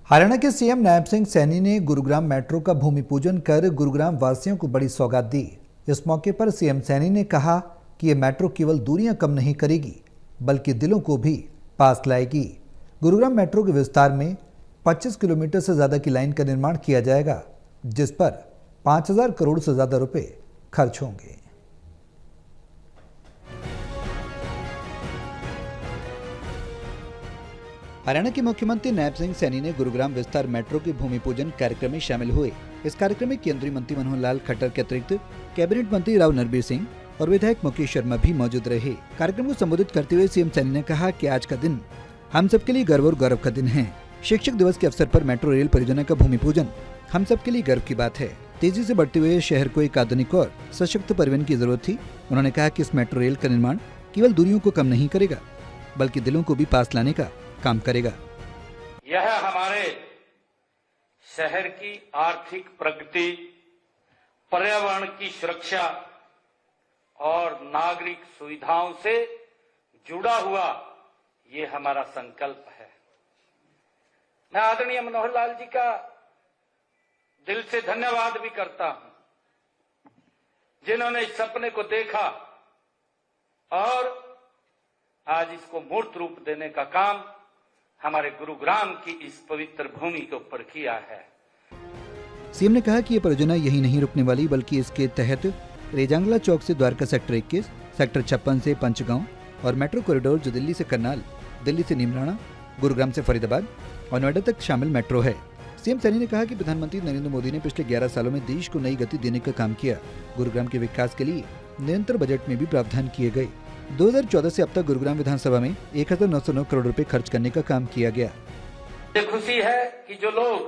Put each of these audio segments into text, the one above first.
हरियाणा के सीएम नायब सिंह सैनी ने गुरुग्राम मेट्रो का भूमि पूजन कर गुरुग्राम वासियों को बड़ी सौगात दी। इस मौके पर सीएम सैनी ने कहा कि ये मेट्रो केवल दूरियां कम नहीं करेगी बल्कि दिलों को भी पास लाएगी। गुरुग्राम मेट्रो के विस्तार में 25 किलोमीटर से ज्यादा की लाइन का निर्माण किया जाएगा, जिस पर 5,000 करोड़ से ज्यादा रुपए खर्च होंगे। हरियाणा के मुख्यमंत्री नायब सिंह सैनी ने गुरुग्राम विस्तार मेट्रो के भूमि पूजन कार्यक्रम में शामिल हुए। इस कार्यक्रम में केंद्रीय मंत्री मनोहर लाल खट्टर के अतिरिक्त कैबिनेट मंत्री राव नरबीर सिंह और विधायक मुकेश शर्मा भी मौजूद रहे। कार्यक्रम को संबोधित करते हुए सीएम सैनी ने कहा कि आज का दिन हम सबके लिए गर्व और गौरव का दिन है। शिक्षक दिवस के अवसर पर मेट्रो रेल परियोजना का भूमि पूजन हम सबके लिए गर्व की बात है। तेजी से बढ़ते हुए शहर को एक आधुनिक और सशक्त परिवहन की जरूरत थी। उन्होंने कहा कि इस मेट्रो रेल का निर्माण केवल दूरियों को कम नहीं करेगा बल्कि दिलों को भी पास लाने का काम करेगा। यह हमारे शहर की आर्थिक प्रगति, पर्यावरण की सुरक्षा और नागरिक सुविधाओं से जुड़ा हुआ ये हमारा संकल्प है। मैं आदरणीय मनोहर लाल जी का दिल से धन्यवाद भी करता हूं, जिन्होंने इस सपने को देखा और आज इसको मूर्त रूप देने का काम हमारे गुरुग्राम की इस पवित्र भूमि के ऊपर किया है। सीएम ने कहा कि ये परियोजना यही नहीं रुकने वाली बल्कि इसके तहत रेजांगला चौक से द्वारका सेक्टर 21, सेक्टर 56 से पंचगांव और मेट्रो कॉरिडोर जो दिल्ली से करनाल, दिल्ली से नीमराणा, गुरुग्राम से फरीदाबाद और नोएडा तक शामिल मेट्रो है। सीएम सैनी ने कहा कि प्रधानमंत्री नरेंद्र मोदी ने पिछले 11 सालों में देश को नई गति देने का काम किया। गुरुग्राम के विकास के लिए निरंतर बजट में भी प्रावधान किए गए। 2014 से अब तक गुरुग्राम विधानसभा में 1,909 करोड़ रुपए खर्च करने का काम किया गया। ये खुशी है कि जो लोग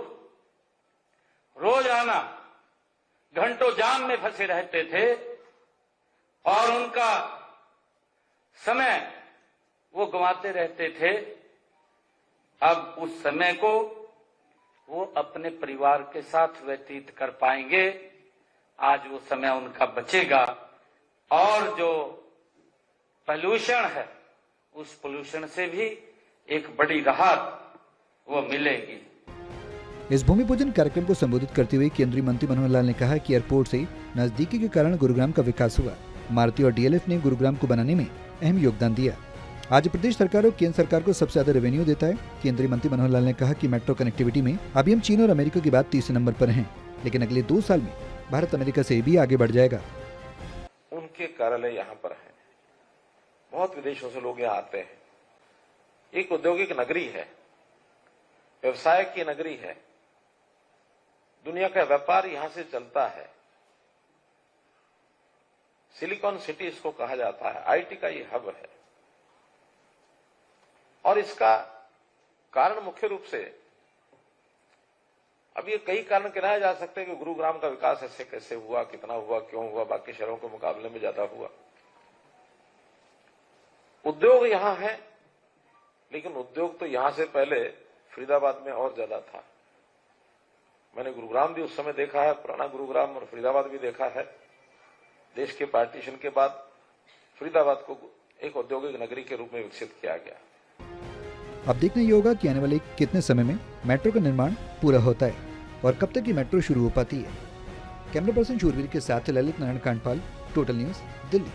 रोजाना घंटों जाम में फंसे रहते थे और उनका समय वो गंवाते रहते थे, अब उस समय को वो अपने परिवार के साथ व्यतीत कर पाएंगे। आज वो समय उनका बचेगा और जो पॉल्यूशन है उस पॉल्यूशन से भी एक बड़ी राहत वो मिलेगी। इस भूमि पूजन कार्यक्रम को संबोधित करते हुए केंद्रीय मंत्री मनोहर लाल ने कहा कि एयरपोर्ट से नजदीकी के कारण गुरुग्राम का विकास हुआ। मारुति और डीएलएफ ने गुरुग्राम को बनाने में अहम योगदान दिया। आज प्रदेश सरकार और केंद्र सरकार को सबसे ज्यादा रेवेन्यू देता है। केंद्रीय मंत्री मनोहर लाल ने कहा कि मेट्रो कनेक्टिविटी में अभी हम चीन और अमेरिका के बाद तीसरे नंबर पर हैं, लेकिन अगले 2 साल में भारत अमेरिका से भी आगे बढ़ जाएगा। उनके कार्यालय यहाँ पर है, बहुत विदेशों से लोग यहाँ आते हैं। एक औद्योगिक नगरी है, व्यवसाय की नगरी है, दुनिया का व्यापार यहां से चलता है। सिलिकॉन सिटी इसको कहा जाता है, आईटी का ये हब है। और इसका कारण मुख्य रूप से अब ये कई कारण गिनाए जा सकते हैं कि गुरुग्राम का विकास ऐसे कैसे हुआ, कितना हुआ, क्यों हुआ, बाकी शहरों के मुकाबले में ज्यादा हुआ। उद्योग यहां है, लेकिन उद्योग तो यहां से पहले फरीदाबाद में और ज्यादा था। मैंने गुरुग्राम भी उस समय देखा है, पुराना गुरुग्राम और फरीदाबाद भी देखा है। देश के पार्टीशन के बाद फरीदाबाद को एक औद्योगिक नगरी के रूप में विकसित किया गया। अब देखना ये होगा कि आने वाले कितने समय में मेट्रो का निर्माण पूरा होता है और कब तक ये मेट्रो शुरू हो पाती है। कैमरा पर्सन शूरवीर के साथ ललित नारायण कांडपाल, टोटल न्यूज, दिल्ली।